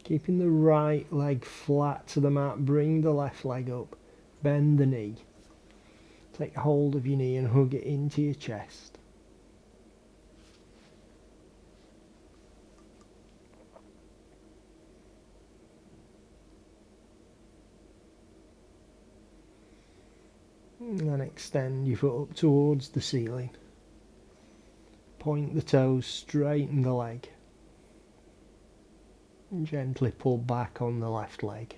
Keeping the right leg flat to the mat, bring the left leg up, bend the knee. Take hold of your knee and hug it into your chest. And then extend your foot up towards the ceiling. Point the toes, straighten the leg. And gently pull back on the left leg.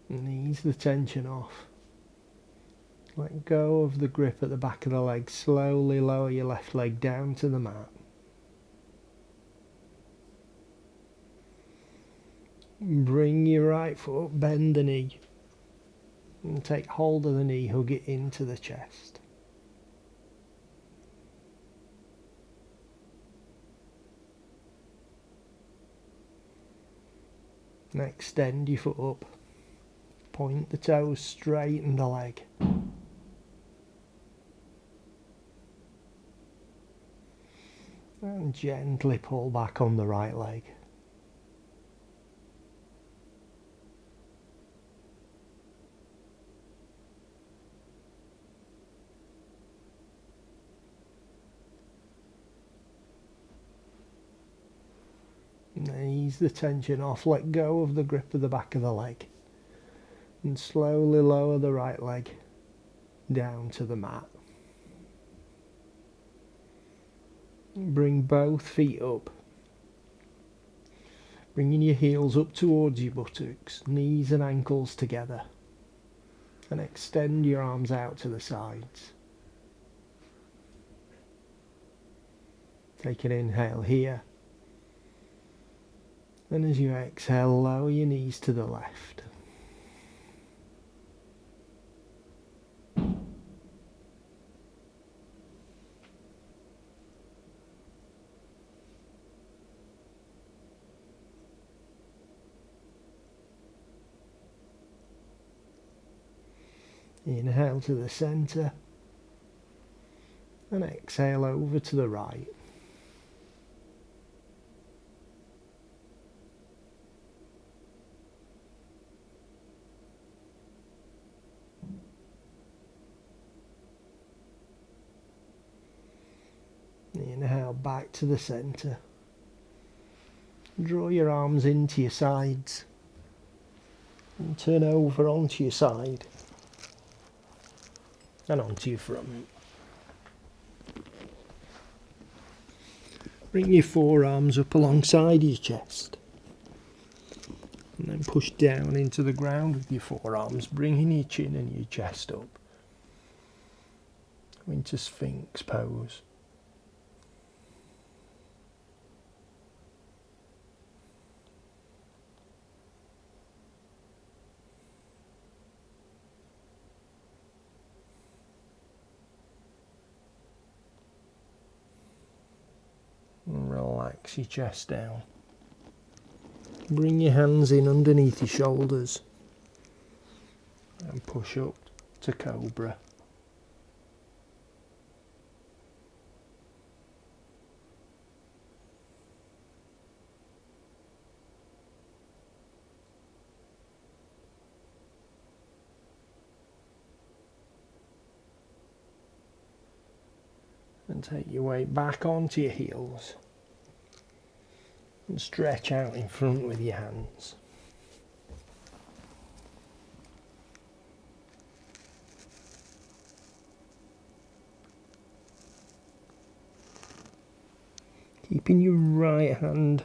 And ease the tension off. Let go of the grip at the back of the leg. Slowly lower your left leg down to the mat. Bring your right foot up, bend the knee. And take hold of the knee, hug it into the chest. And extend your foot up. Point the toes, straighten the leg. And gently pull back on the right leg. And ease the tension off, let go of the grip of the back of the leg. And slowly lower the right leg down to the mat. Bring both feet up. Bringing your heels up towards your buttocks, knees and ankles together. And extend your arms out to the sides. Take an inhale here. And as you exhale, lower your knees to the left. Inhale to the centre. And exhale over to the right. Inhale back to the centre. Draw your arms into your sides. And turn over onto your side. And onto your front. Bring your forearms up alongside your chest. And then push down into the ground with your forearms, bringing your chin and your chest up. Into Sphinx pose. And relax your chest down. Bring your hands in underneath your shoulders and push up to Cobra. And take your weight back onto your heels and stretch out in front with your hands. Keeping your right hand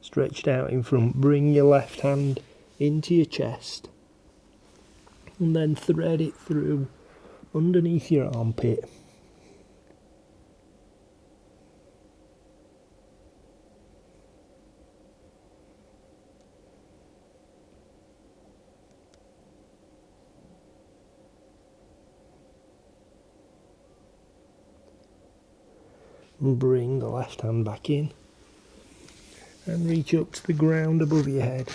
stretched out in front, bring your left hand into your chest and then thread it through underneath your armpit. And bring the left hand back in and reach up to the ground above your head.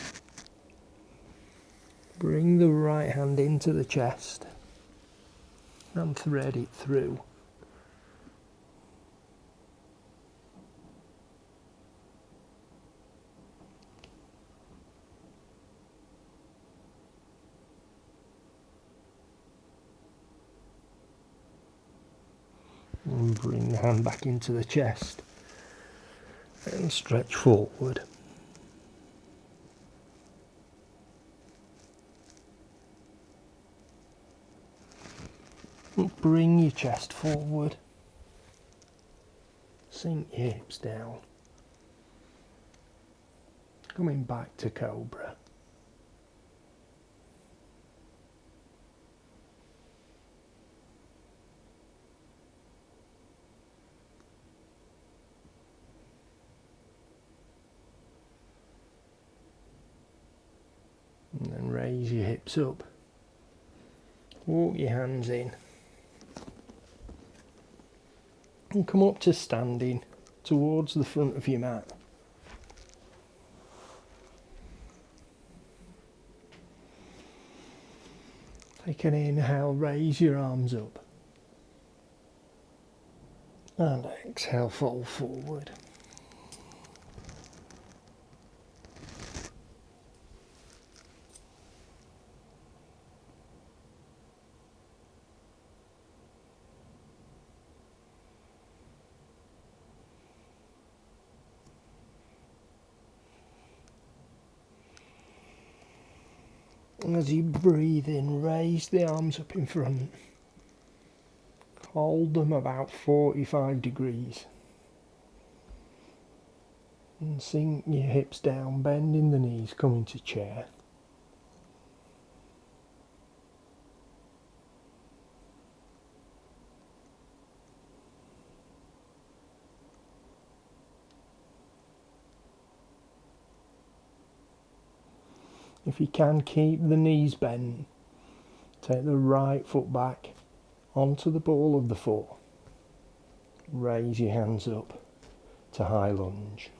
Bring the right hand into the chest and thread it through. And bring the hand back into the chest and stretch forward. And bring your chest forward. Sink your hips down. Coming back to cobra. And then raise your hips up. Walk your hands in. And come up to standing towards the front of your mat. Take an inhale, raise your arms up. And exhale, fold forward. As you breathe in, raise the arms up in front. Hold them about 45 degrees. And sink your hips down, bending the knees, come into chair. If you can, keep the knees bent. Take the right foot back onto the ball of the foot. Raise your hands up to high lunge.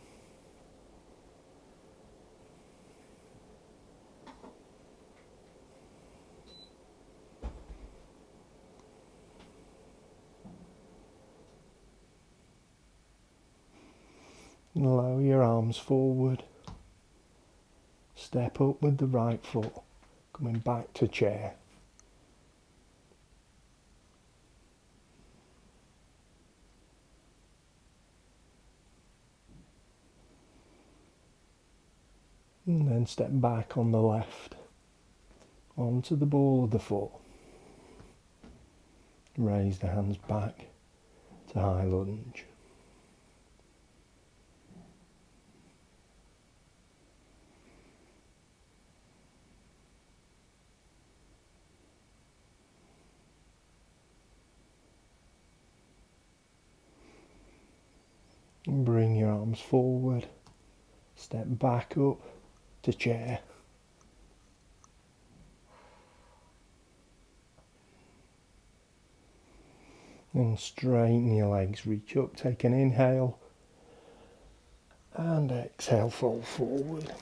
And lower your arms forward. Step up with the right foot, coming back to chair. And then step back on the left, onto the ball of the foot. Raise the hands back to high lunge. And bring your arms forward, step back up to chair. And straighten your legs, reach up, take an inhale, and exhale, fold forward.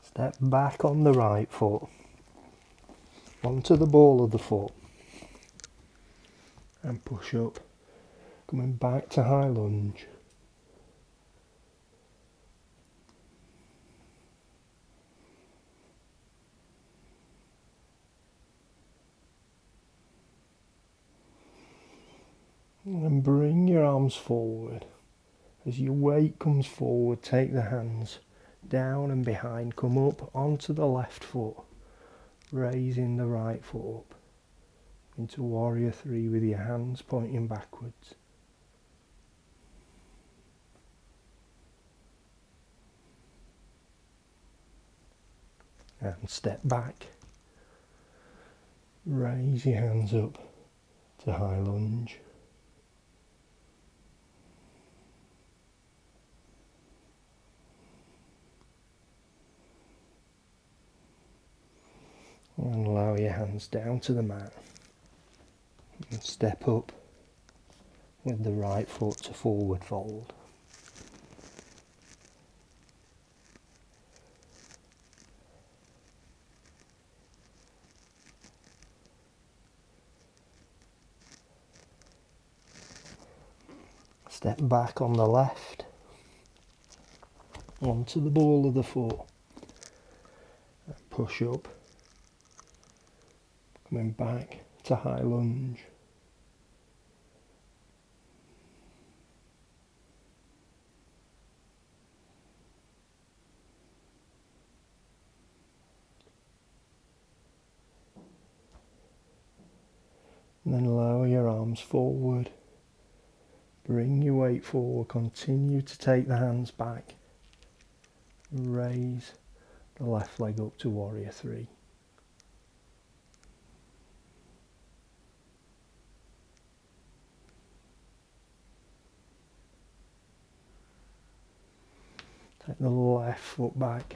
Step back on the right foot, onto the ball of the foot, and push up, coming back to high lunge. And bring your arms forward. As your weight comes forward, take the hands down and behind, come up onto the left foot, raising the right foot up into warrior 3 with your hands pointing backwards. And step back, raise your hands up to high lunge. And allow your hands down to the mat. And step up with the right foot to forward fold. Step back on the left, onto the ball of the foot, and push up, coming back to high lunge. And then lower your arms forward, bring your weight forward, continue to take the hands back, raise the left leg up to warrior three. Take the left foot back,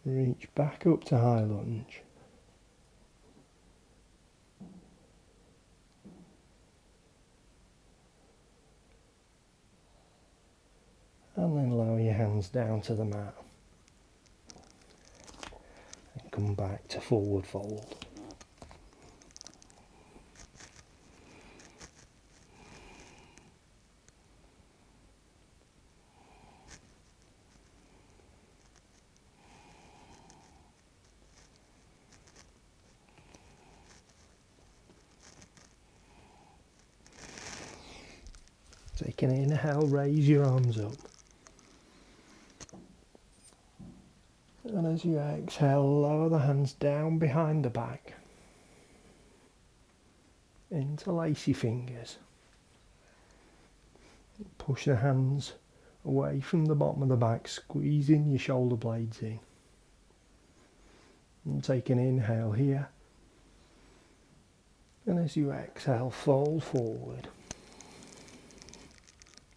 reach back up to high lunge. And then lower your hands down to the mat. And come back to forward fold. Take an inhale, raise your arms up. And as you exhale, lower the hands down behind the back. Interlace your fingers. Push the hands away from the bottom of the back, squeezing your shoulder blades in. And take an inhale here. And as you exhale, fold forward.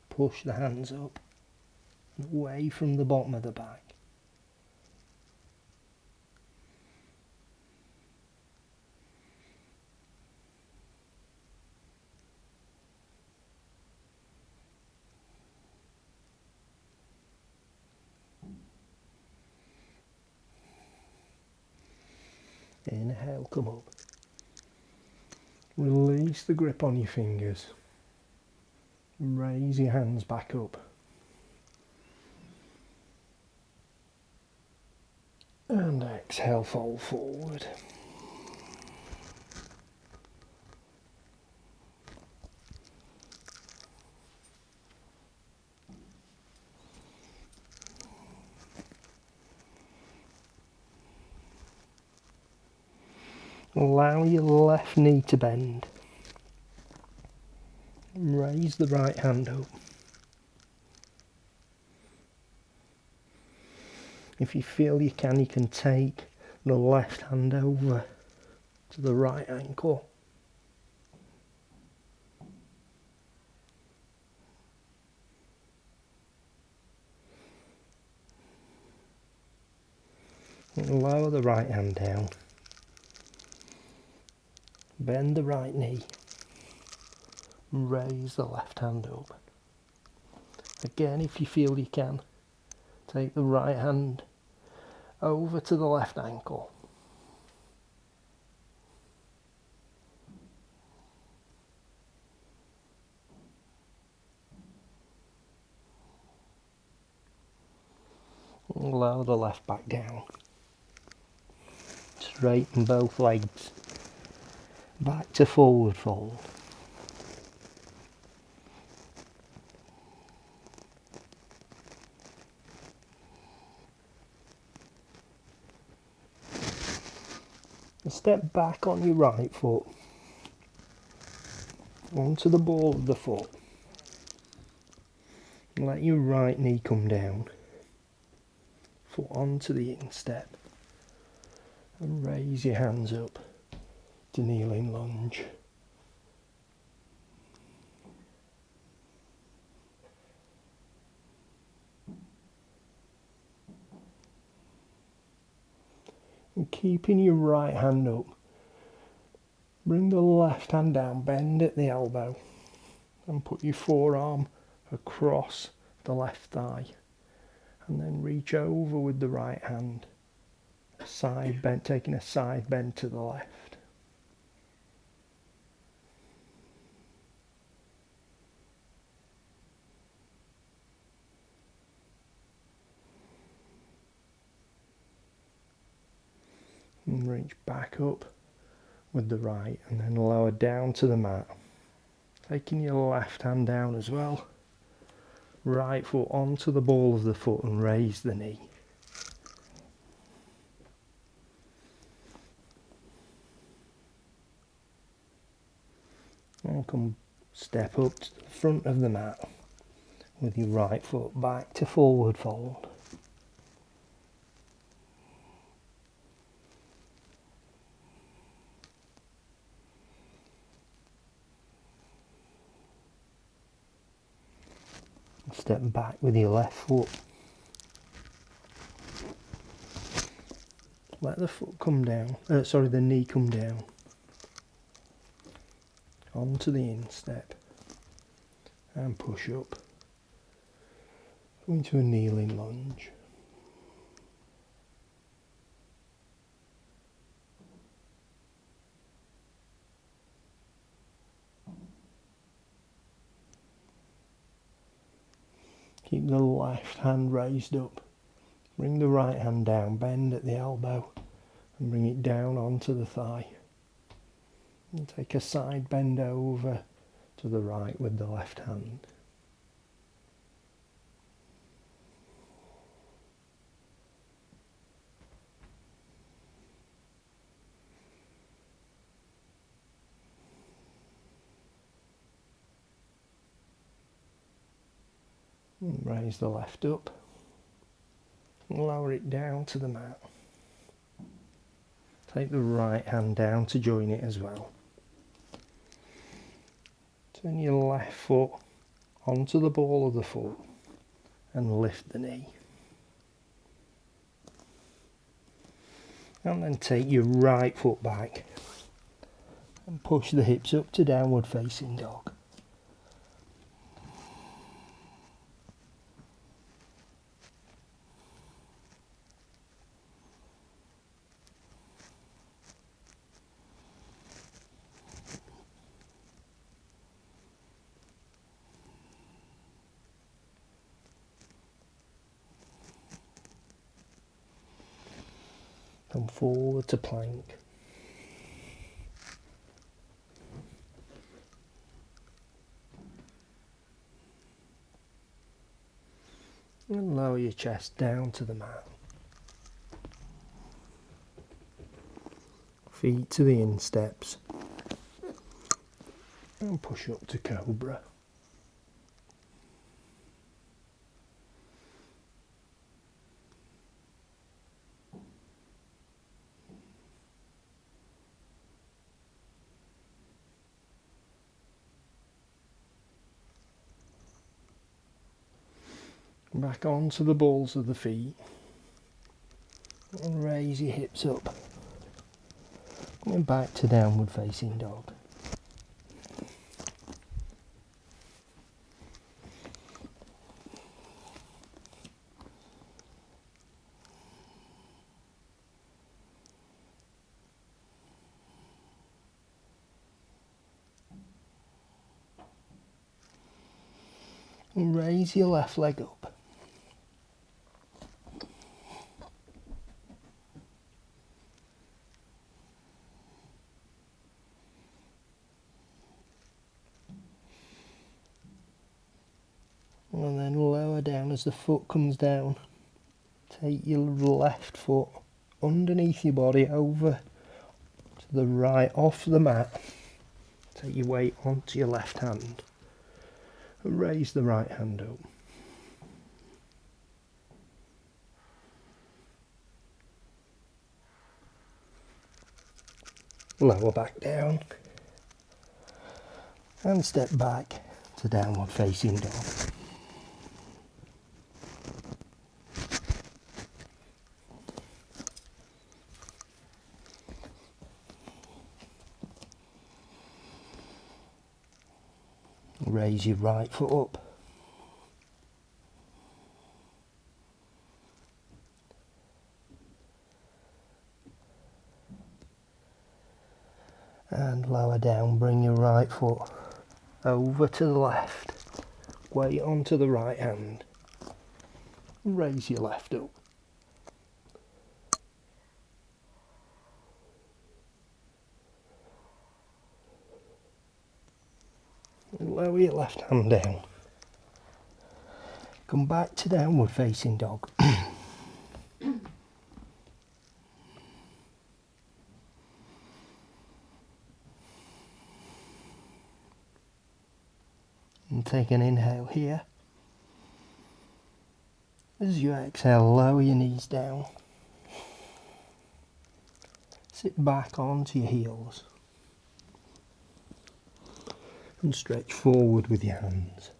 Push the hands up and away from the bottom of the back. Inhale, come up. Release the grip on your fingers. Raise your hands back up. And exhale, fold forward. Allow your left knee to bend. Raise the right hand up. If you feel you can take the left hand over to the right ankle. And lower the right hand down. Bend the right knee. Raise the left hand up. Again, if you feel you can, take the right hand over to the left ankle. And lower the left back down. Straighten both legs. Back to forward fold. Step back on your right foot. Onto the ball of the foot. Let your right knee come down. Foot onto the instep. And raise your hands up to kneeling lunge. And keeping your right hand up, bring the left hand down, bend at the elbow, and put your forearm across the left thigh. And then reach over with the right hand, side bend, taking a side bend to the left. And reach back up with the right and then lower down to the mat. Taking your left hand down as well. Right foot onto the ball of the foot and raise the knee. And come step up to the front of the mat with your right foot back to forward fold. Step back with your left foot. Let the foot come down, the knee come down. Onto the instep. And push up. Go into a kneeling lunge. Keep the left hand raised up. Bring the right hand down, bend at the elbow and bring it down onto the thigh. And take a side bend over to the right with the left hand. And raise the left up and lower it down to the mat. Take the right hand down to join it as well. Turn your left foot onto the ball of the foot and lift the knee. And then take your right foot back and push the hips up to downward facing dog. Come forward to plank. And lower your chest down to the mat. Feet to the insteps. And push up to cobra. Back onto the balls of the feet and raise your hips up. Coming back to downward facing dog. And raise your left leg up. And then lower down as the foot comes down. Take your left foot underneath your body over to the right off the mat. Take your weight onto your left hand. And raise the right hand up. Lower back down. And step back to downward facing dog. Raise your right foot up. And lower down, bring your right foot over to the left. Weight onto the right hand. Raise your left up. And lower your left hand down. Come back to downward facing dog. And take an inhale here. As you exhale, lower your knees down. Sit back onto your heels. And stretch forward with your hands.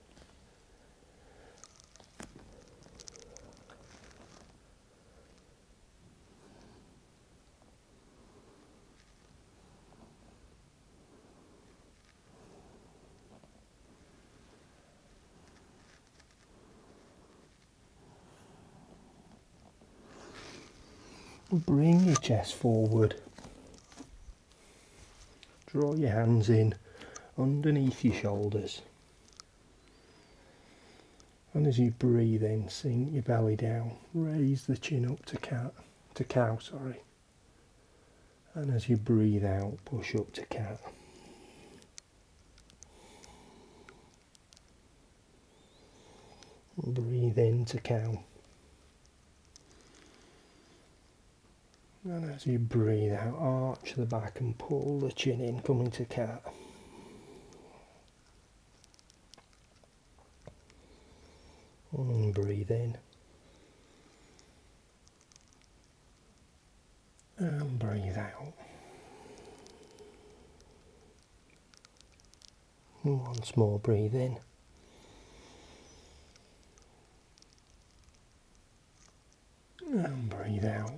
Bring your chest forward. Draw your hands in underneath your shoulders. And as you breathe in, sink your belly down. Raise the chin up to cow. And as you breathe out, push up to cat. Breathe in to cow. And as you breathe out, arch the back and pull the chin in, coming to cat. And breathe in. And breathe out. And once more, breathe in. And breathe out.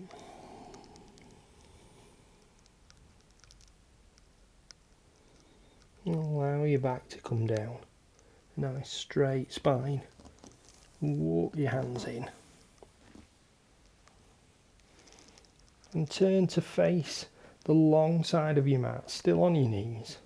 And allow your back to come down. Nice straight spine. Walk your hands in. And turn to face the long side of your mat, still on your knees.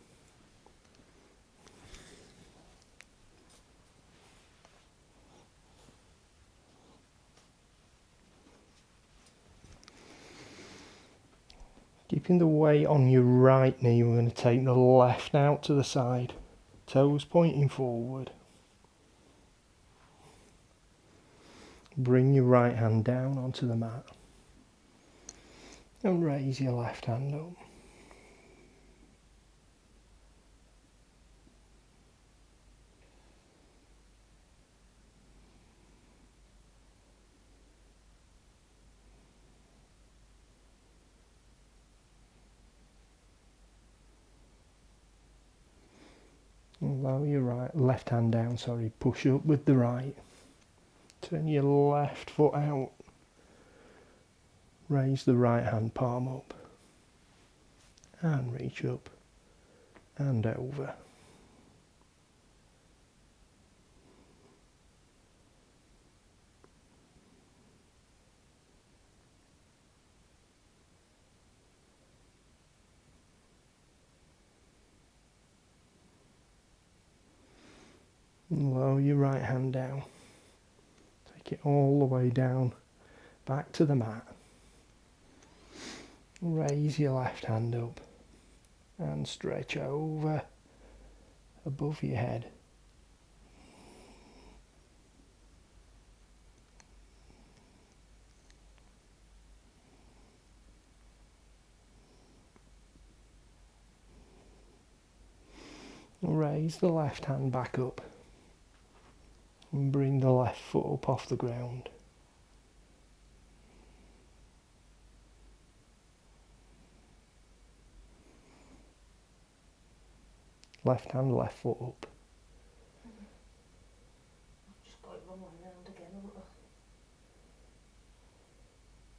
Keeping the weight on your right knee, we're going to take the left out to the side. Toes pointing forward. Bring your right hand down onto the mat. And raise your left hand up. Allow your left hand down, push up with the right. Turn your left foot out. Raise the right hand palm up. And reach up and over. And lower your right hand down. Take it all the way down, back to the mat. Raise your left hand up and stretch over above your head. Raise the left hand back up and bring the left foot up off the ground. Left hand, left foot up. I've just got it wrong way round again, haven't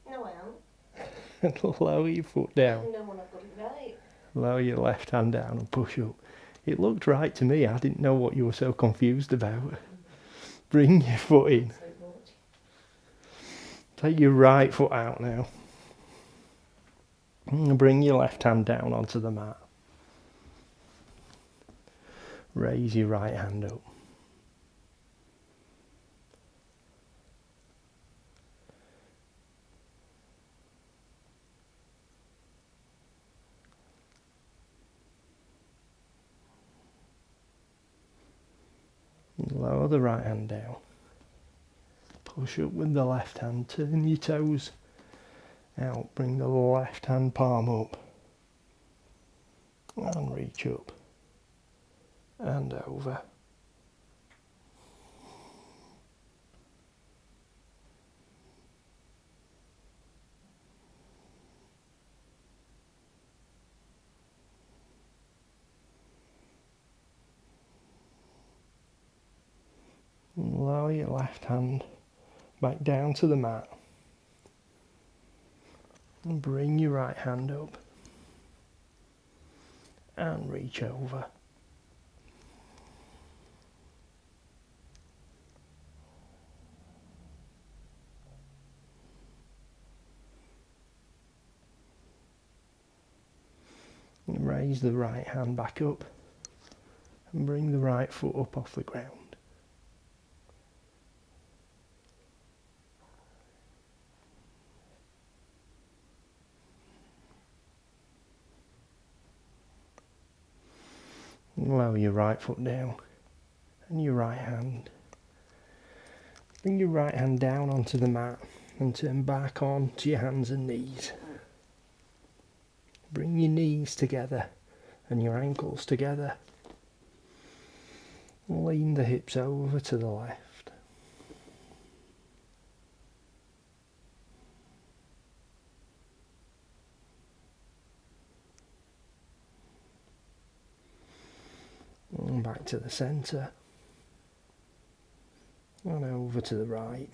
I? No, I haven't. And lower your foot down. No, when I've got it right. Lower your left hand down and push up. It looked right to me. I didn't know what you were so confused about. Bring your foot in. So much. Take your right foot out now. And bring your left hand down onto the mat. Raise your right hand up. Lower the right hand down. Push up with the left hand. Turn your toes out. Bring the left hand palm up. And reach up. And over. And lower your left hand back down to the mat. And bring your right hand up. And reach over. And raise the right hand back up. And bring the right foot up off the ground. And lower your right foot down. And your right hand. Bring your right hand down onto the mat. And turn back on to your hands and knees. Bring your knees together. And your ankles together. Lean the hips over to the left. And back to the centre. And over to the right.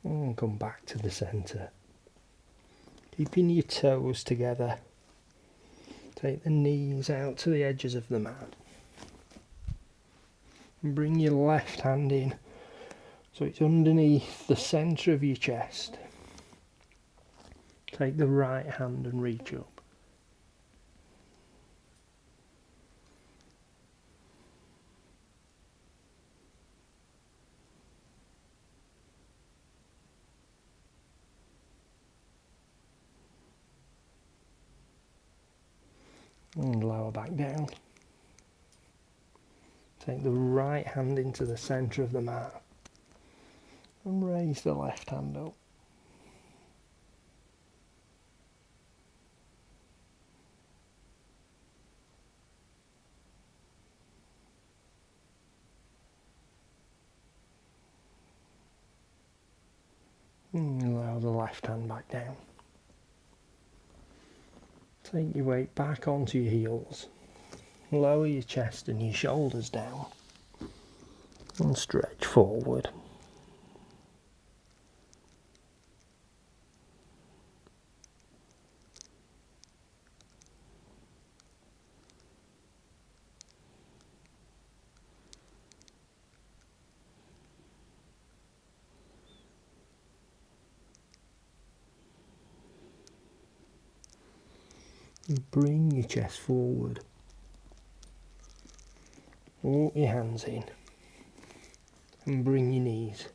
And come back to the centre. Keeping your toes together. Take the knees out to the edges of the mat. And bring your left hand in so it's underneath the centre of your chest. Take the right hand and reach up. And lower back down. Take the right hand into the centre of the mat. And raise the left hand up. And allow the left hand back down. Take your weight back onto your heels. Lower your chest and your shoulders down. And stretch forward. And bring your chest forward. Walk your hands in. And bring your knees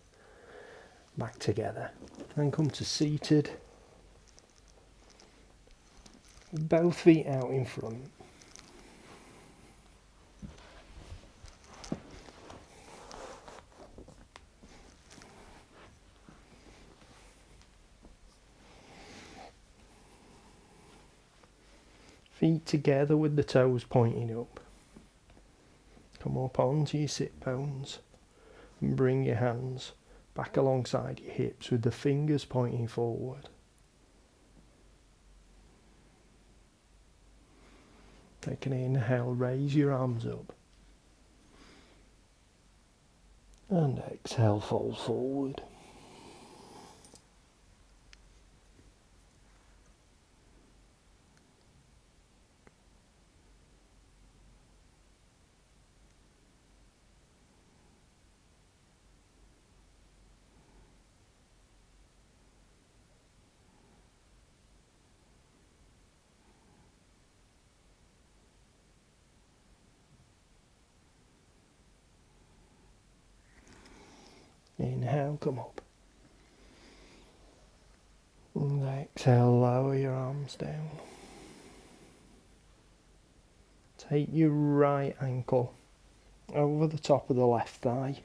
back together. And come to seated. Both feet out in front. Feet together with the toes pointing up. Come up onto your sit bones and bring your hands back alongside your hips with the fingers pointing forward. Take an inhale, raise your arms up. And exhale, fold forward. Inhale, come up. And exhale, lower your arms down. Take your right ankle over the top of the left thigh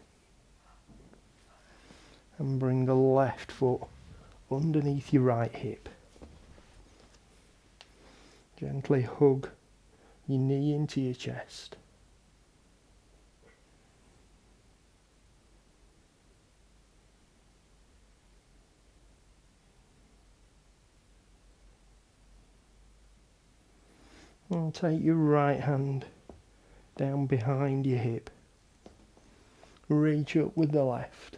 and bring the left foot underneath your right hip. Gently hug your knee into your chest. And take your right hand down behind your hip. Reach up with the left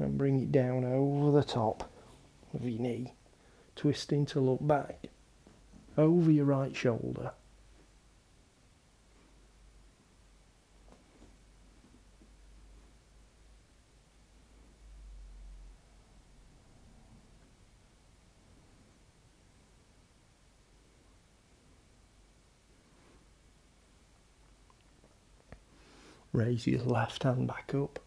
and bring it down over the top of your knee, twisting to look back over your right shoulder. Raise your left hand back up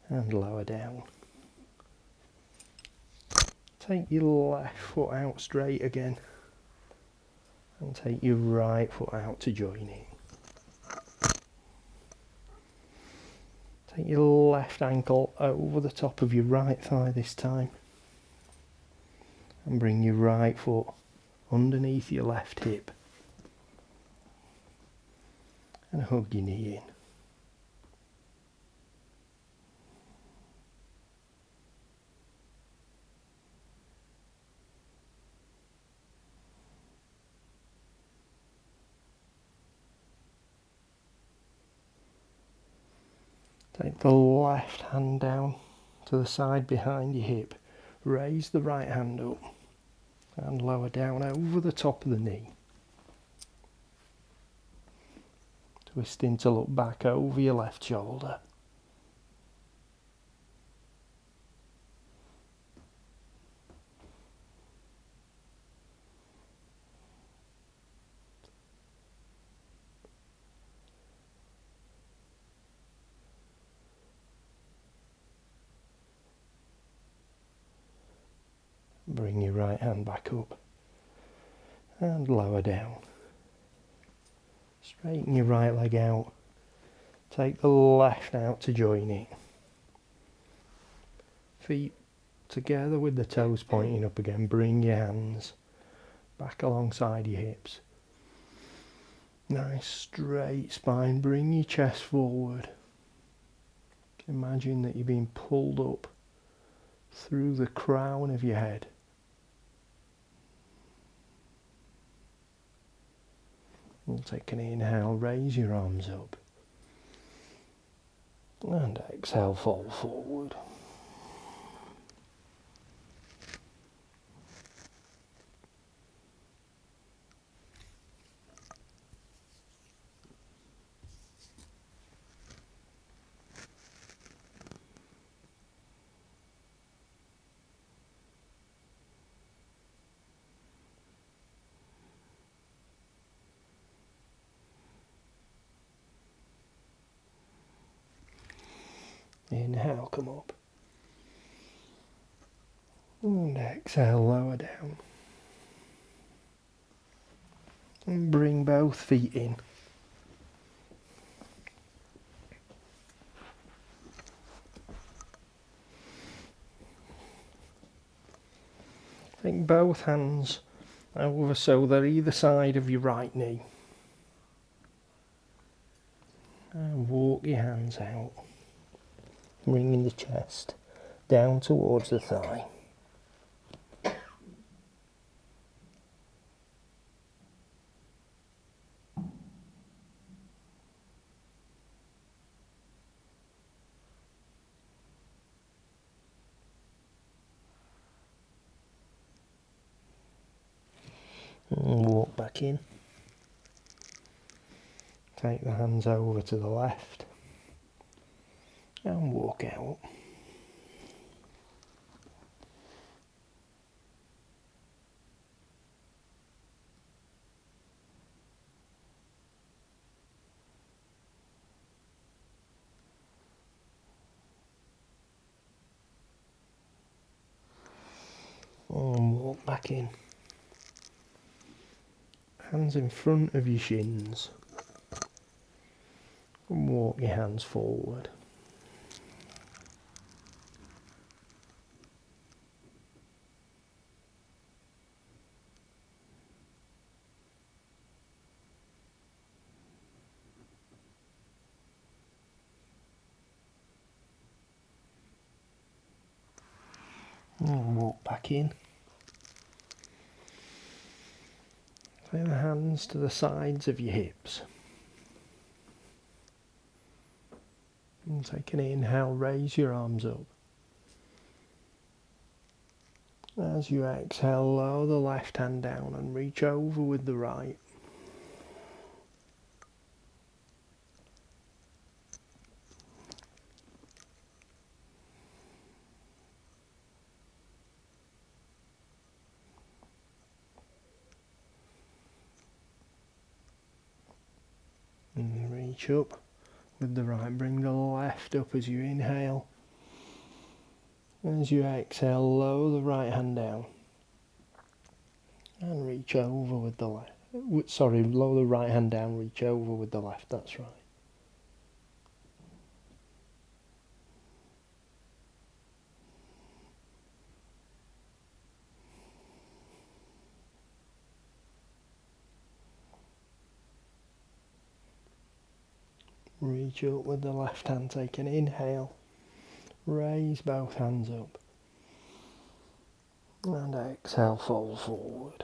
and lower down. Take your left foot out straight again and take your right foot out to join it. Take your left ankle over the top of your right thigh this time and bring your right foot underneath your left hip and hug your knee in. Take the left hand down to the side behind your hip. Raise the right hand up and lower down over the top of the knee. Twisting to look back over your left shoulder. Bring your right hand back up and lower down. Straighten your right leg out. Take the left out to join it. Feet together with the toes pointing up again. Bring your hands back alongside your hips. Nice straight spine. Bring your chest forward. Imagine that you're being pulled up through the crown of your head. We'll take an inhale, raise your arms up. And exhale, fall forward. Inhale, come up. And exhale, lower down. And bring both feet in. Take both hands over so they're either side of your right knee. And walk your hands out, bringing the chest down towards the thigh. And walk back in. Take the hands over to the left and walk out. And walk back in. Hands in front of your shins. And walk your hands forward. And walk back in. Take the hands to the sides of your hips. And take an inhale, raise your arms up. As you exhale, lower the left hand down and reach over with the right. And reach up with the right. Bring the left up as you inhale. As you exhale, lower the right hand down. And reach over with the left. Sorry, lower the right hand down, reach over with the left, that's right. Reach up with the left hand, take an inhale. Raise both hands up. And exhale, fold forward.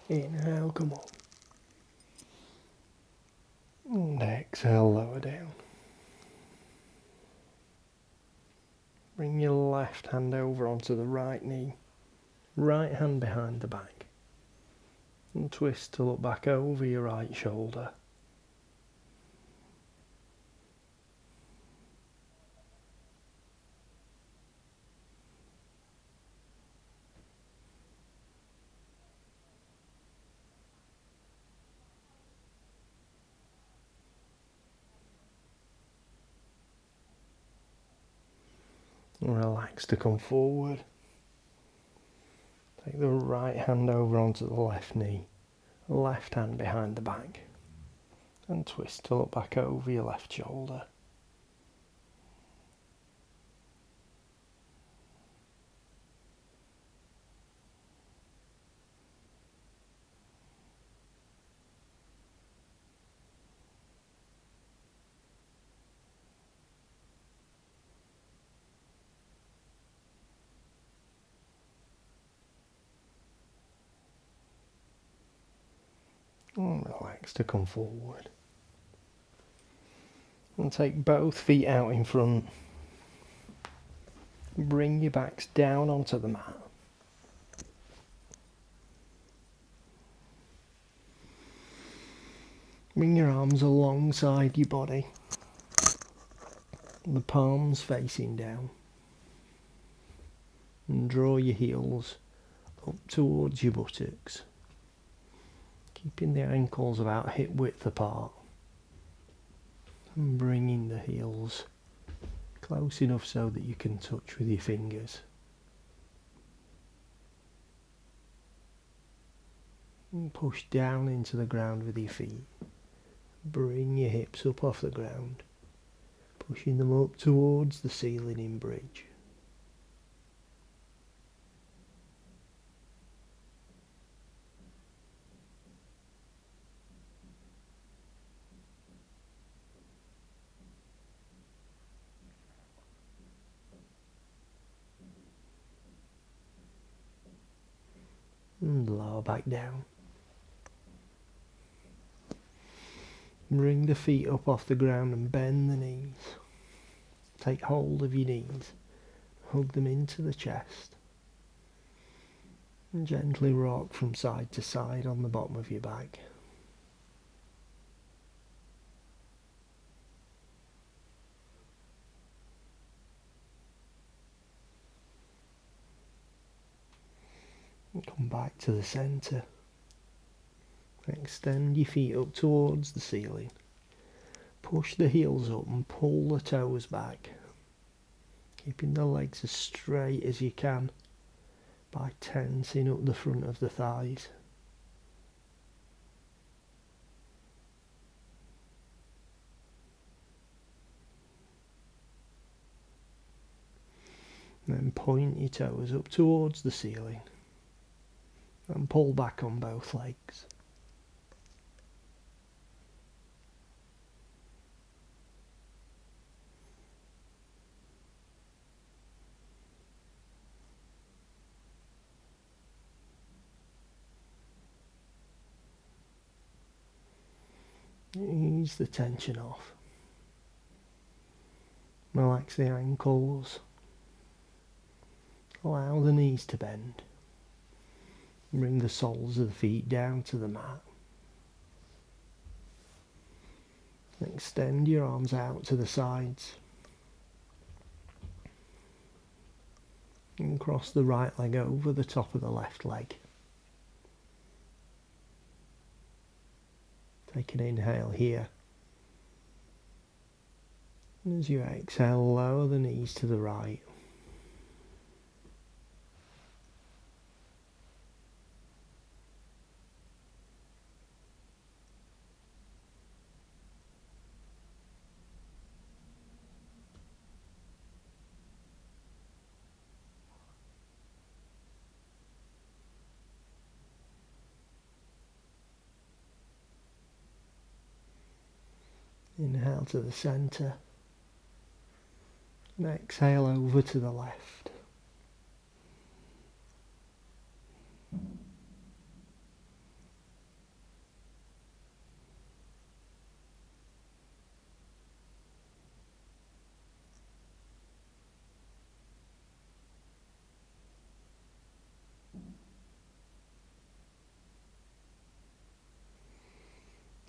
Inhale, come on. And exhale, lower down. Bring your left hand over onto the right knee. Right hand behind the back. And twist to look back over your right shoulder. And relax to come forward. Take the right hand over onto the left knee. Left hand behind the back. And twist to look back over your left shoulder. And relax to come forward. And take both feet out in front. Bring your backs down onto the mat. Bring your arms alongside your body. The palms facing down. And draw your heels up towards your buttocks. Keeping the ankles about hip width apart. And bringing the heels close enough so that you can touch with your fingers. And push down into the ground with your feet. Bring your hips up off the ground. Pushing them up towards the ceiling in bridge. and lower back down. Bring the feet up off the ground and bend the knees. Take hold of your knees, hug them into the chest, and gently rock from side to side on the bottom of your back. And come back to the centre. Extend your feet up towards the ceiling. Push the heels up and pull the toes back, keeping the legs as straight as you can by tensing up the front of the thighs. Then point your toes up towards the ceiling and pull back on both legs. Ease the tension off. Relax the ankles. Allow the knees to bend. Bring the soles of the feet down to the mat. Extend your arms out to the sides. And cross the right leg over the top of the left leg. Take an inhale here. And as you exhale, lower the knees to the right. Inhale to the centre. And exhale over to the left.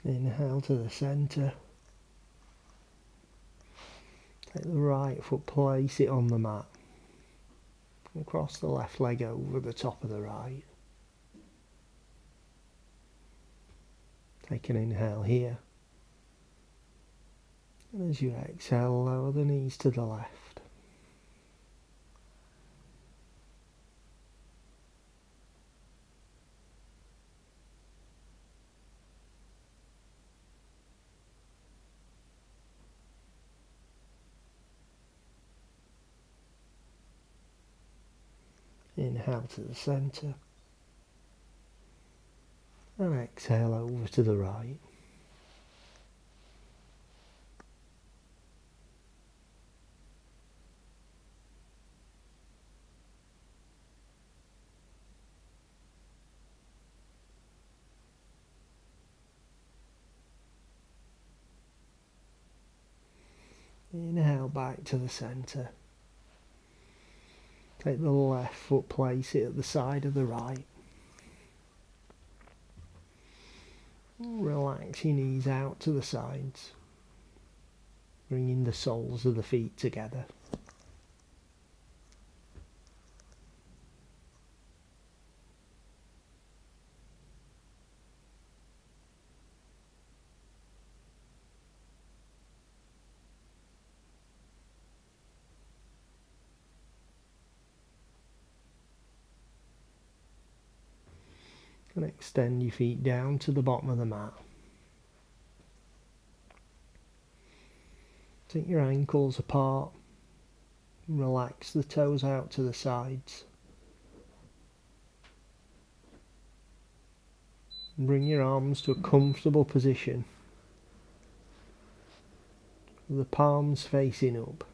Inhale to the centre. Take the right foot, place it on the mat. And cross the left leg over the top of the right. Take an inhale here. And as you exhale, lower the knees to the left. Inhale to the centre. And exhale over to the right. Inhale back to the centre. Take the left foot, place it at the side of the right. Relax your knees out to the sides, bringing the soles of the feet together. And extend your feet down to the bottom of the mat. Take your ankles apart. Relax the toes out to the sides. Bring your arms to a comfortable position, with the palms facing up.